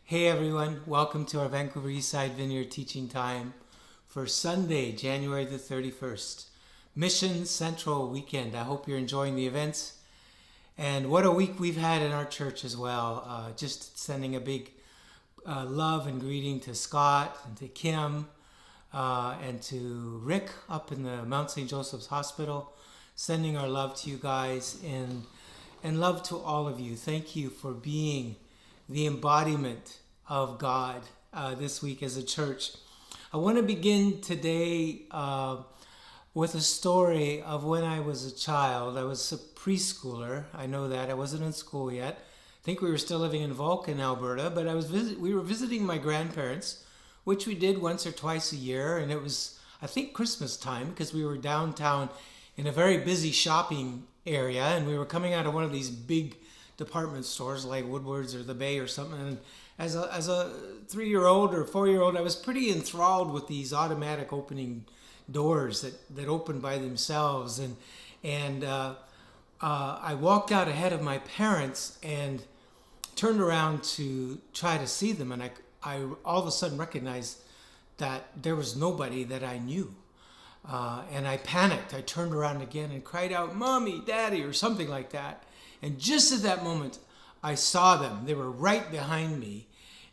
Hey everyone, welcome to our Vancouver Eastside Vineyard teaching time for Sunday, January the 31st. Mission Central weekend. I hope you're enjoying the events. And what a week we've had in our church as well. Just sending a big love and greeting to Scott and to Kim and to Rick up in the Mount St. Joseph's Hospital. Sending our love to you guys and love to all of you. Thank you for being the embodiment of God this week as a church. I want to begin today with a story of when I was a child. I was a preschooler. I know that. I wasn't in school yet. I think we were still living in Vulcan, Alberta, but we were visiting my grandparents, which we did once or twice a year, and it was, I think, Christmas time because we were downtown in a very busy shopping area, and we were coming out of one of these big department stores like Woodward's or the Bay or something. And as a 3-year-old or 4-year-old, I was pretty enthralled with these automatic opening doors that open by themselves. And I walked out ahead of my parents and turned around to try to see them. And I all of a sudden recognized that there was nobody that I knew. And I panicked. I turned around again and cried out, "Mommy, Daddy," or something like that. And just at that moment, I saw them. They were right behind me.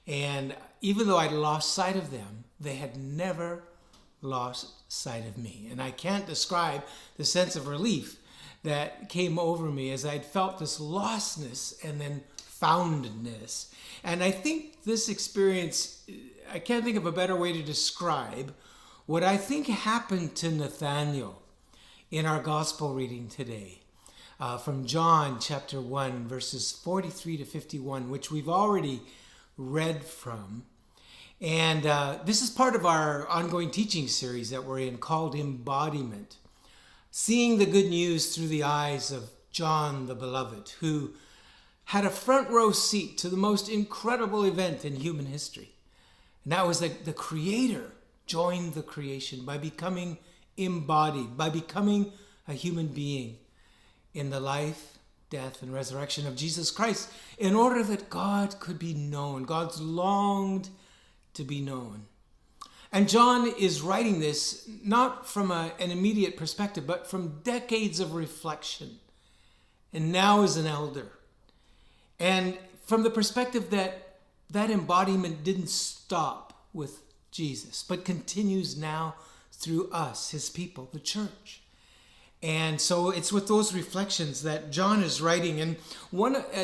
And even though I'd lost sight of them, they had never lost sight of me. And I can't describe the sense of relief that came over me as I'd felt this lostness and then foundness. And I think this experience, I can't think of a better way to describe what I think happened to Nathanael in our gospel reading today. From John chapter 1, verses 43 to 51, which we've already read from. And this is part of our ongoing teaching series that we're in called Embodiment. Seeing the good news through the eyes of John the Beloved, who had a front row seat to the most incredible event in human history. And that was that the Creator joined the creation by becoming embodied, by becoming a human being in the life, death, and resurrection of Jesus Christ, in order that God could be known. God's longed to be known. And John is writing this not from an immediate perspective, but from decades of reflection, and now as an elder. And from the perspective that that embodiment didn't stop with Jesus, but continues now through us, his people, the church. And so it's with those reflections that John is writing. And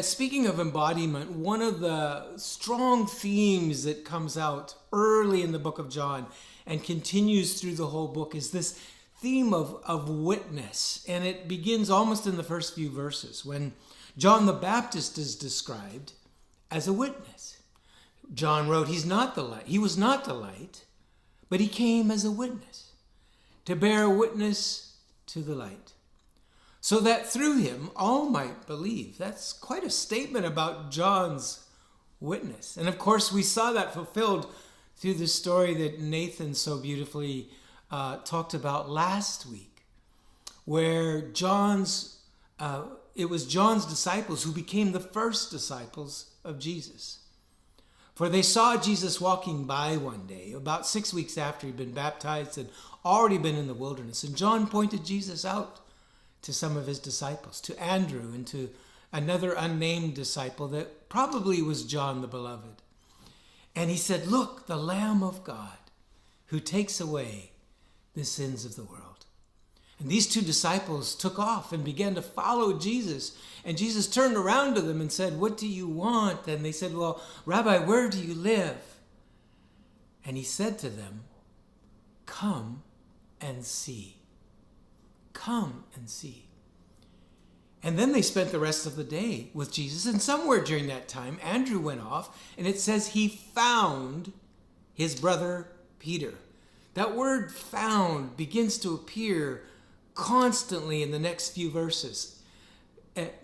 speaking of embodiment, one of the strong themes that comes out early in the book of John and continues through the whole book is this theme of witness. And it begins almost in the first few verses when John the Baptist is described as a witness. John wrote, he was not the light, but he came as a witness to bear witness to the light, so that through him all might believe. That's quite a statement about John's witness. And of course, we saw that fulfilled through the story that Nathan so beautifully talked about last week, where it was John's disciples who became the first disciples of Jesus. For they saw Jesus walking by one day, about 6 weeks after he'd been baptized and already been in the wilderness. And John pointed Jesus out to some of his disciples, to Andrew and to another unnamed disciple that probably was John the Beloved. And he said, "Look, the Lamb of God who takes away the sins of the world." And these two disciples took off and began to follow Jesus. And Jesus turned around to them and said, "What do you want?" And they said, "Well, Rabbi, where do you live?" And he said to them, "Come and see. Come and see." And then they spent the rest of the day with Jesus. And somewhere during that time, Andrew went off, and it says he found his brother Peter. That word "found" begins to appear constantly in the next few verses.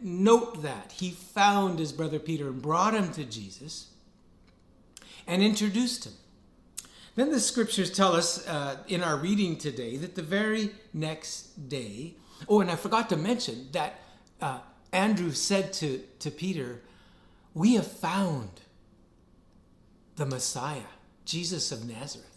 Note that he found his brother Peter and brought him to Jesus and introduced him. Then the scriptures tell us in our reading today that the very next day, and I forgot to mention that Andrew said to Peter, "We have found the Messiah, Jesus of Nazareth.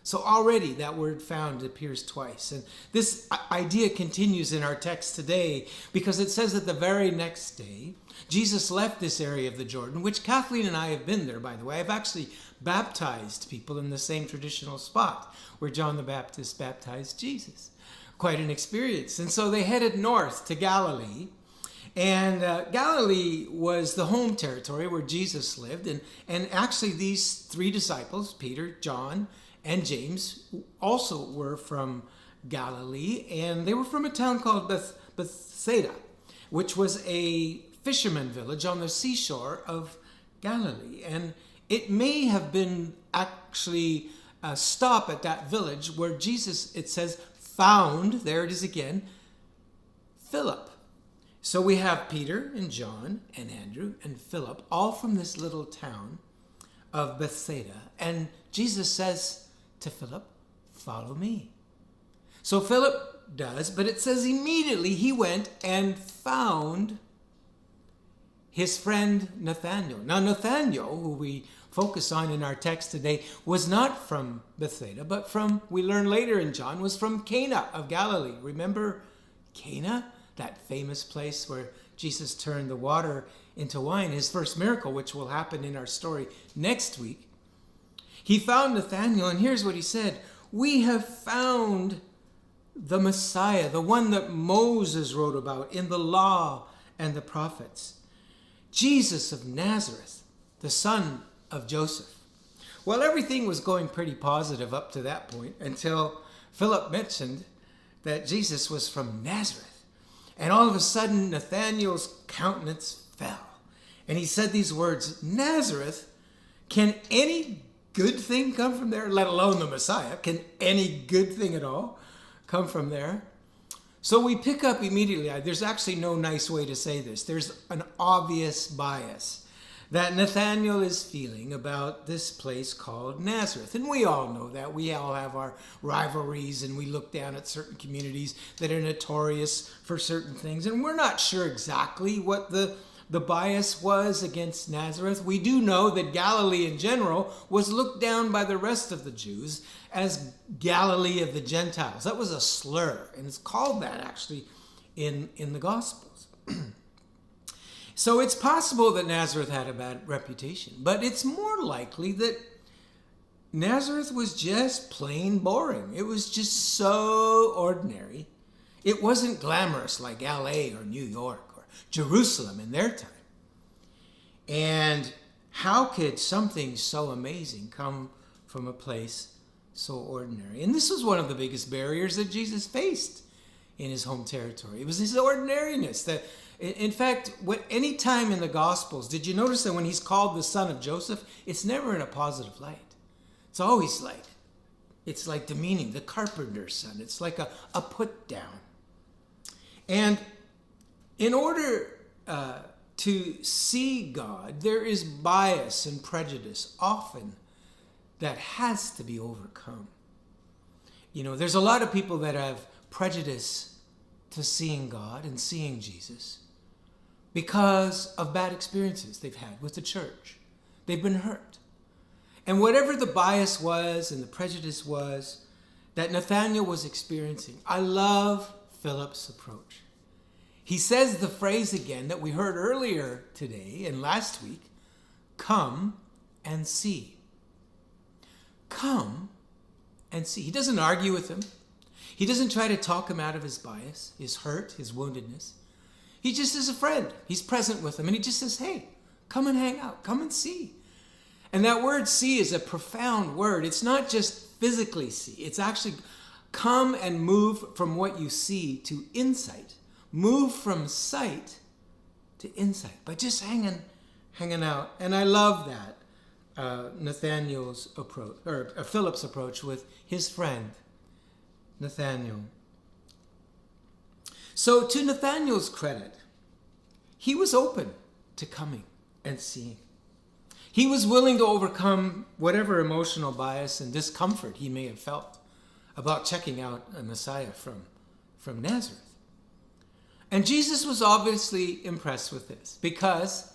So already that word found appears twice. And this idea continues in our text today because it says that the very next day, Jesus left this area of the Jordan, which Kathleen and I have been there, by the way. I've actually baptized people in the same traditional spot where John the Baptist baptized Jesus. Quite an experience. And so they headed north to Galilee. And Galilee was the home territory where Jesus lived. And actually these three disciples, Peter, John, and James, also were from Galilee. And they were from a town called Bethsaida, which was a fisherman village on the seashore of Galilee. And it may have been actually a stop at that village where Jesus, it says, found, there it is again, Philip. So we have Peter and John and Andrew and Philip, all from this little town of Bethsaida. And Jesus says to Philip, follow me. So Philip does, but it says immediately he went and found his friend Nathanael. Now Nathanael, who we focus on in our text today, was not from Bethsaida, but from, we learn later in John, was from Cana of Galilee. Remember Cana? That famous place where Jesus turned the water into wine, his first miracle, which will happen in our story next week. He found Nathanael, and here's what he said. We have found the Messiah, the one that Moses wrote about in the law and the prophets. Jesus of Nazareth, the son of Joseph. Well, everything was going pretty positive up to that point until Philip mentioned that Jesus was from Nazareth. And all of a sudden, Nathanael's countenance fell. And he said these words, Nazareth, can any good thing come from there? Let alone the Messiah. Can any good thing at all come from there? So we pick up immediately. There's actually no nice way to say this. There's an obvious bias that Nathanael is feeling about this place called Nazareth. And we all know that. We all have our rivalries and we look down at certain communities that are notorious for certain things. And we're not sure exactly what the bias was against Nazareth. We do know that Galilee in general was looked down by the rest of the Jews as Galilee of the Gentiles. That was a slur, and it's called that actually in the Gospels. So it's possible that Nazareth had a bad reputation, but it's more likely that Nazareth was just plain boring. It was just so ordinary. It wasn't glamorous like LA or New York or Jerusalem in their time. And how could something so amazing come from a place so ordinary? And this was one of the biggest barriers that Jesus faced in his home territory. It was his ordinariness. That, in fact, any time in the Gospels, did you notice that when he's called the son of Joseph, it's never in a positive light. It's always it's like demeaning, the carpenter's son. It's like a put down. And in order to see God, there is bias and prejudice often that has to be overcome. You know, there's a lot of people that have prejudice to seeing God and seeing Jesus because of bad experiences they've had with the church. They've been hurt. And whatever the bias was and the prejudice was that Nathanael was experiencing, I love Philip's approach. He says the phrase again that we heard earlier today and last week, come and see. Come and see. He doesn't argue with him. He doesn't try to talk him out of his bias, his hurt, his woundedness. He just is a friend. He's present with him and he just says, hey, come and hang out, come and see. And that word see is a profound word. It's not just physically see. It's actually come and move from what you see to insight. Move from sight to insight by just hanging out. And I love that, Nathanael's approach, or Philip's approach with his friend, Nathanael. So to Nathanael's credit, he was open to coming and seeing. He was willing to overcome whatever emotional bias and discomfort he may have felt about checking out a Messiah from Nazareth. And Jesus was obviously impressed with this because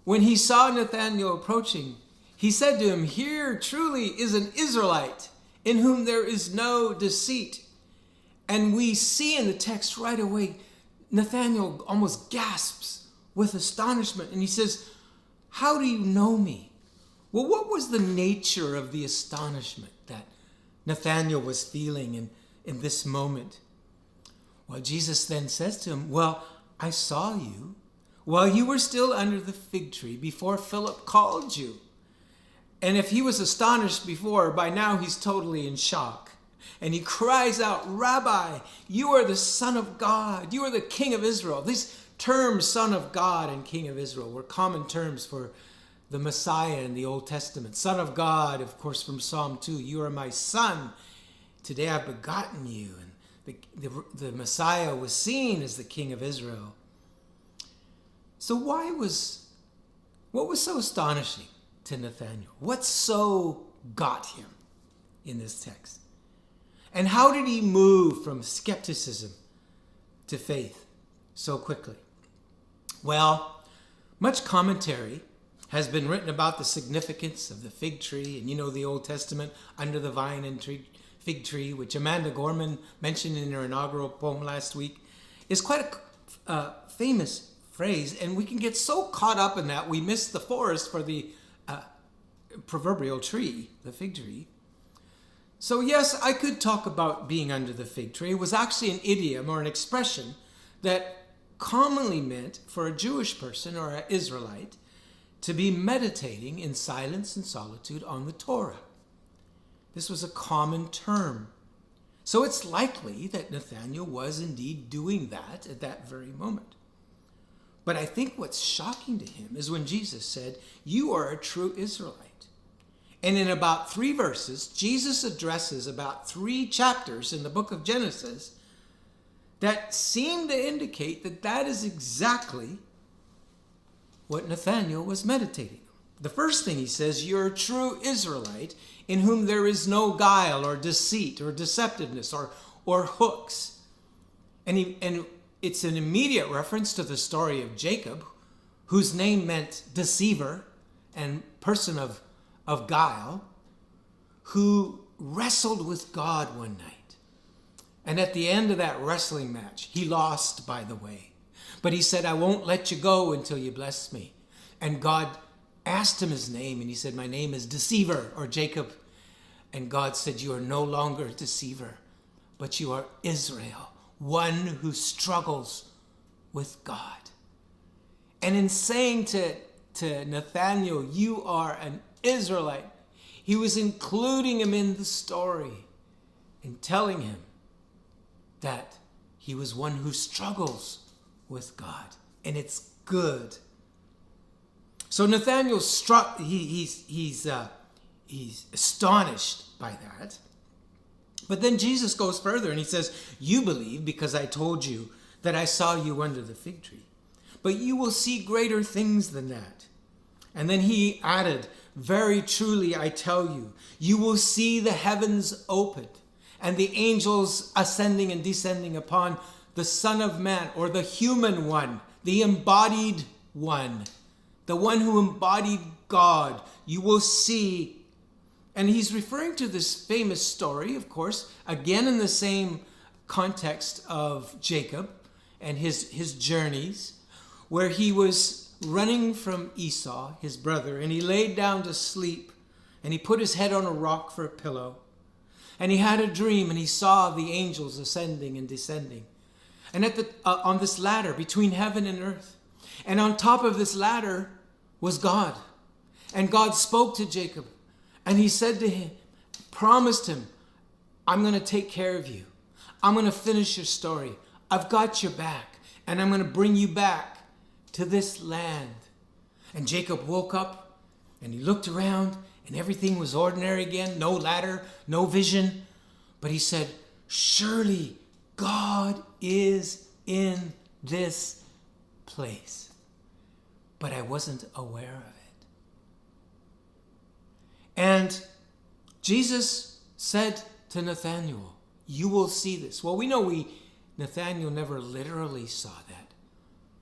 when he saw Nathanael approaching, he said to him, "Here truly is an Israelite in whom there is no deceit." And we see in the text right away, Nathanael almost gasps with astonishment. And he says, "How do you know me?" Well, what was the nature of the astonishment that Nathanael was feeling in this moment? Well, Jesus then says to him, "Well, I saw you while you were still under the fig tree before Philip called you." And if he was astonished before, by now he's totally in shock. And he cries out, "Rabbi, you are the Son of God. You are the King of Israel." These terms, Son of God and King of Israel, were common terms for the Messiah in the Old Testament. Son of God, of course, from Psalm 2, "You are my son. Today I've begotten you." And the Messiah was seen as the King of Israel. So what was so astonishing to Nathanael? What so got him in this text? And how did he move from skepticism to faith so quickly? Well, much commentary has been written about the significance of the fig tree, and you know the Old Testament, under the vine and fig tree, which Amanda Gorman mentioned in her inaugural poem last week, is quite a famous phrase, and we can get so caught up in that we miss the forest for the proverbial tree, the fig tree. So yes, I could talk about being under the fig tree. It was actually an idiom or an expression that commonly meant for a Jewish person or an Israelite to be meditating in silence and solitude on the Torah. This was a common term. So it's likely that Nathanael was indeed doing that at that very moment. But I think what's shocking to him is when Jesus said, "You are a true Israelite." And in about 3 verses, Jesus addresses about 3 chapters in the book of Genesis that seem to indicate that that is exactly what Nathanael was meditating on. The first thing he says, "You're a true Israelite in whom there is no guile or deceit or deceptiveness or hooks." And it's an immediate reference to the story of Jacob, whose name meant deceiver and person of guile, who wrestled with God one night. And at the end of that wrestling match, he lost, by the way. But he said, "I won't let you go until you bless me." And God asked him his name, and he said, "My name is Deceiver," or Jacob. And God said, "You are no longer a deceiver, but you are Israel, one who struggles with God." And in saying to Nathanael, "You are an Israelite," he was including him in the story and telling him that he was one who struggles with God, and it's good. So Nathanael he's astonished by that. But then Jesus goes further and he says, "You believe because I told you that I saw you under the fig tree, but you will see greater things than that." And then he added, "Very truly I tell you, you will see the heavens opened and the angels ascending and descending upon the Son of Man," or the human one, the embodied one, the one who embodied God. You will see. And he's referring to this famous story, of course, again in the same context of Jacob and his journeys, where he was running from Esau, his brother, and he laid down to sleep, and he put his head on a rock for a pillow. And he had a dream, and he saw the angels ascending and descending. And on this ladder between heaven and earth. And on top of this ladder was God. And God spoke to Jacob. And he said to him, promised him, "I'm going to take care of you. I'm going to finish your story. I've got your back. And I'm going to bring you back to this land." And Jacob woke up and he looked around and everything was ordinary again. No ladder, no vision. But he said, "Surely God is in this place." But I wasn't aware of it. And Jesus said to Nathanael, "You will see this." Well, we know Nathanael never literally saw that.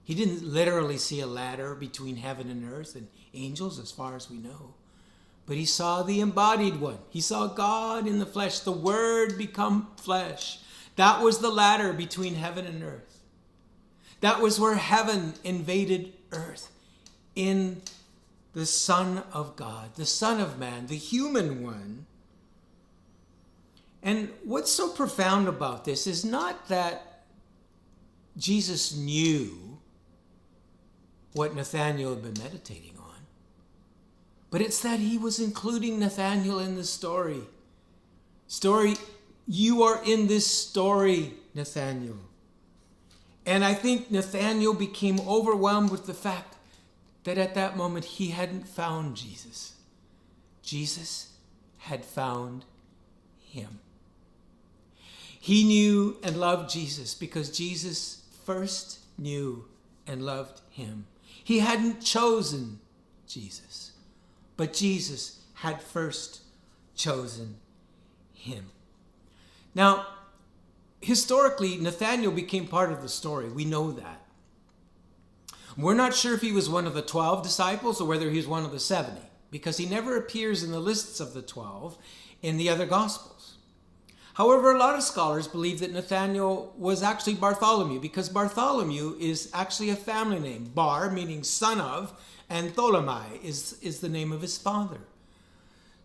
He didn't literally see a ladder between heaven and earth and angels, as far as we know. but he saw the embodied one. He saw God in the flesh, the Word become flesh. That was the ladder between heaven and earth. That was where heaven invaded earth in the Son of God, the Son of Man, the human one. And what's so profound about this is not that Jesus knew what Nathanael had been meditating on, but it's that he was including Nathanael in the story. You are in this story, Nathanael. And I think Nathanael became overwhelmed with the fact that at that moment he hadn't found Jesus. Jesus had found him. He knew and loved Jesus because Jesus first knew and loved him. He hadn't chosen Jesus, but Jesus had first chosen him. Now, historically, Nathanael became part of the story. We know that. We're not sure if he was one of the 12 disciples or whether he was one of the 70, because he never appears in the lists of the 12 in the other Gospels. However, a lot of scholars believe that Nathanael was actually Bartholomew, because Bartholomew is actually a family name. Bar, meaning son of, and Ptolemy is the name of his father.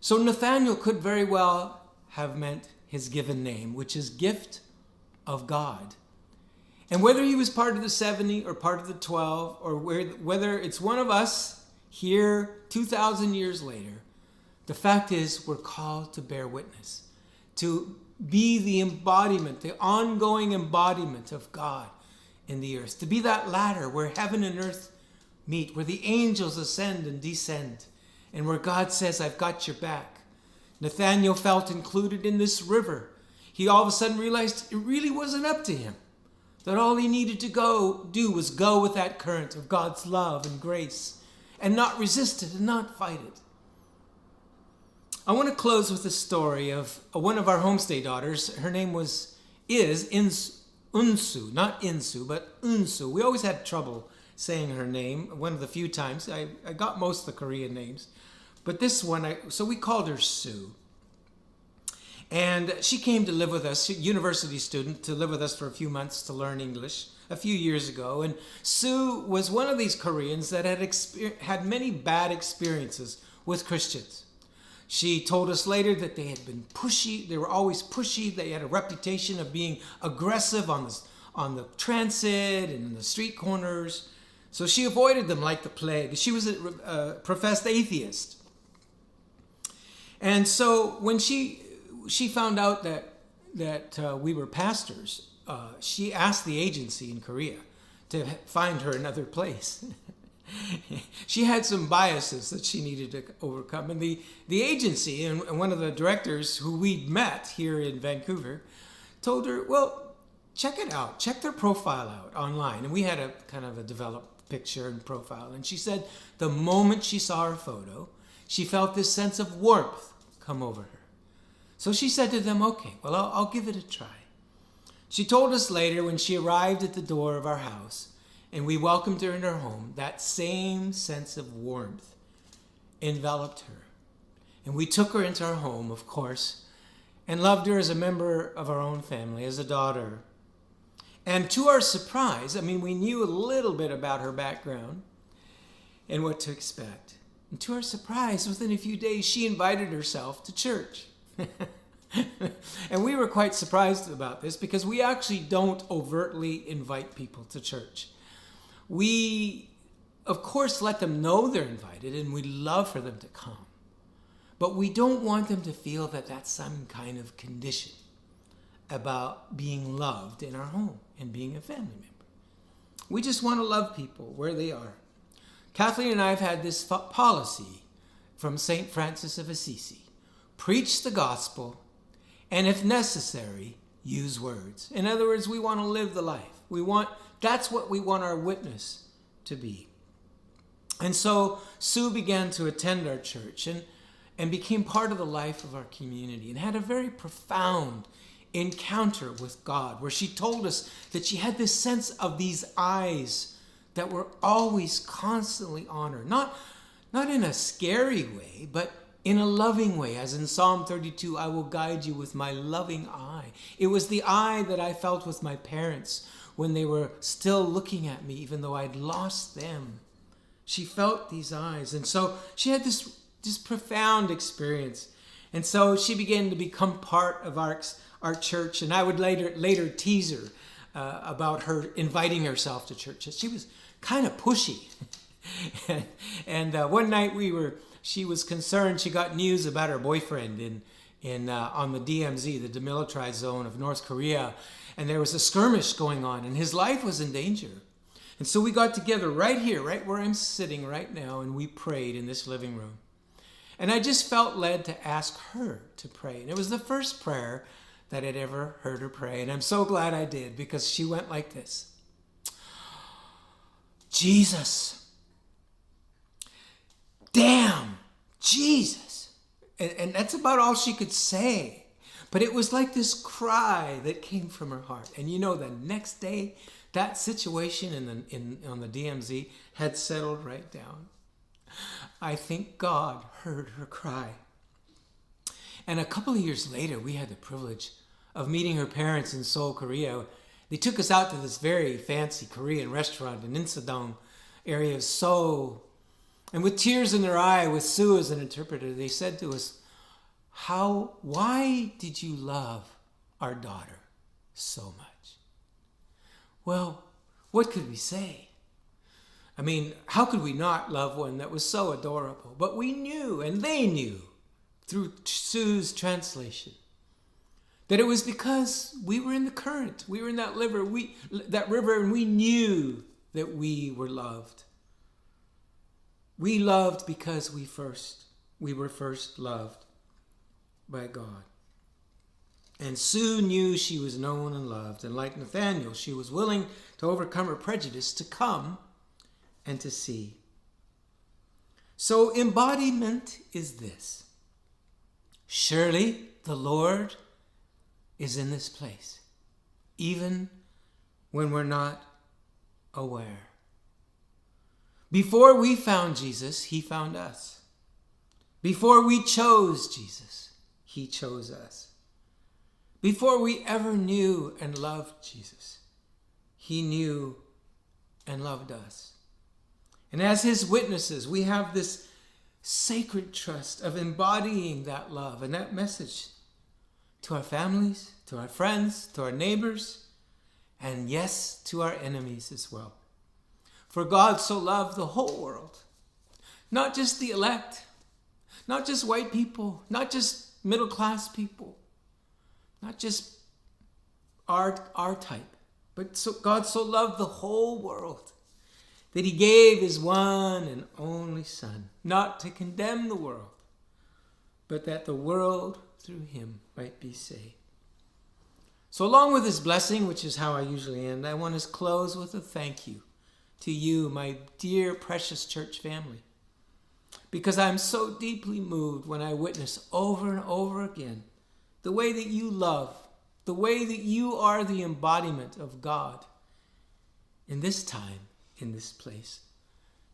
So Nathanael could very well have meant his given name, which is gift of God. And whether he was part of the 70 or part of the 12, or whether it's one of us here 2,000 years later, the fact is we're called to bear witness, to be the embodiment, the ongoing embodiment of God in the earth, to be that ladder where heaven and earth meet, where the angels ascend and descend, and where God says, I've got your back. Nathanael felt included in this river. He all of a sudden realized it really wasn't up to him, that all he needed to do was go with that current of God's love and grace and not resist it and not fight it. I want to close with a story of one of our homestay daughters. Her name is Unsu, not Insu, but Unsu. We always had trouble saying her name. One of the few times. I got most of the Korean names. But this one, so we called her Sue. And she came to live with us, a university student, to live with us for a few months to learn English a few years ago. And Sue was one of these Koreans that had many bad experiences with Christians. She told us later that they had been pushy. They were always pushy. They had a reputation of being aggressive on the transit and in the street corners. So she avoided them like the plague. She was a professed atheist. And so when she found out that we were pastors, she asked the agency in Korea to find her another place. She had some biases that she needed to overcome. And the agency and one of the directors who we'd met here in Vancouver told her, well, check it out. Check their profile out online. And we had a kind of a developed picture and profile. And she said the moment she saw her photo, she felt this sense of warmth come over her. So she said to them, okay, well, I'll give it a try. She told us later when she arrived at the door of our house and we welcomed her in her home, that same sense of warmth enveloped her. And we took her into our home, of course, and loved her as a member of our own family, as a daughter. And to our surprise, we knew a little bit about her background and what to expect. And to our surprise, within a few days, she invited herself to church. And we were quite surprised about this because we actually don't overtly invite people to church. We, of course, let them know they're invited and we love for them to come. But we don't want them to feel that that's some kind of condition about being loved in our home and being a family member. We just want to love people where they are. Kathleen and I have had this policy from St. Francis of Assisi. Preach the gospel, and if necessary, use words. In other words, we want to live the life. That's what we want our witness to be. And so Sue began to attend our church and became part of the life of our community and had a very profound encounter with God where she told us that she had this sense of these eyes that were always constantly on her. Not in a scary way, but in a loving way. As in Psalm 32, I will guide you with my loving eye. It was the eye that I felt with my parents when they were still looking at me, even though I'd lost them. She felt these eyes. And so she had this profound experience. And so she began to become part of our church. And I would later tease her about her inviting herself to church. She was kind of pushy. and one night she was concerned. She got news about her boyfriend on the DMZ, the demilitarized zone of North Korea. And there was a skirmish going on, and his life was in danger. And so we got together right here, right where I'm sitting right now, and we prayed in this living room. And I just felt led to ask her to pray. And it was the first prayer that I'd ever heard her pray. And I'm so glad I did, because she went like this. Jesus. Damn, Jesus. And that's about all she could say. But it was like this cry that came from her heart. And you know, the next day, that situation on the DMZ had settled right down. I think God heard her cry. And a couple of years later, we had the privilege of meeting her parents in Seoul, Korea. They took us out to this very fancy Korean restaurant in Insadong area of Seoul. And with tears in their eye, with Sue as an interpreter, they said to us, why did you love our daughter so much? Well, what could we say? I mean, how could we not love one that was so adorable? But we knew, and they knew, through Sue's translation, that it was because we were in the current. We were in that river, and we knew that we were loved. We loved because we were first loved by God. And Sue knew she was known and loved. And like Nathanael, she was willing to overcome her prejudice to come and to see. So embodiment is this. Surely the Lord is in this place, even when we're not aware. Before we found Jesus, he found us. Before we chose Jesus, he chose us. Before we ever knew and loved Jesus, he knew and loved us. And as his witnesses, we have this sacred trust of embodying that love and that message to our families, to our friends, to our neighbors, and yes, to our enemies as well. For God so loved the whole world, not just the elect, not just white people, not just middle-class people, not just our type, but God so loved the whole world that he gave his one and only Son, not to condemn the world, but that the world through him might be saved. So along with this blessing, which is how I usually end, I want to close with a thank you to you, my dear, precious church family, because I'm so deeply moved when I witness over and over again the way that you love, the way that you are the embodiment of God in this time, in this place.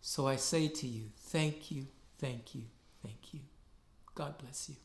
So I say to you, thank you, thank you, thank you. God bless you.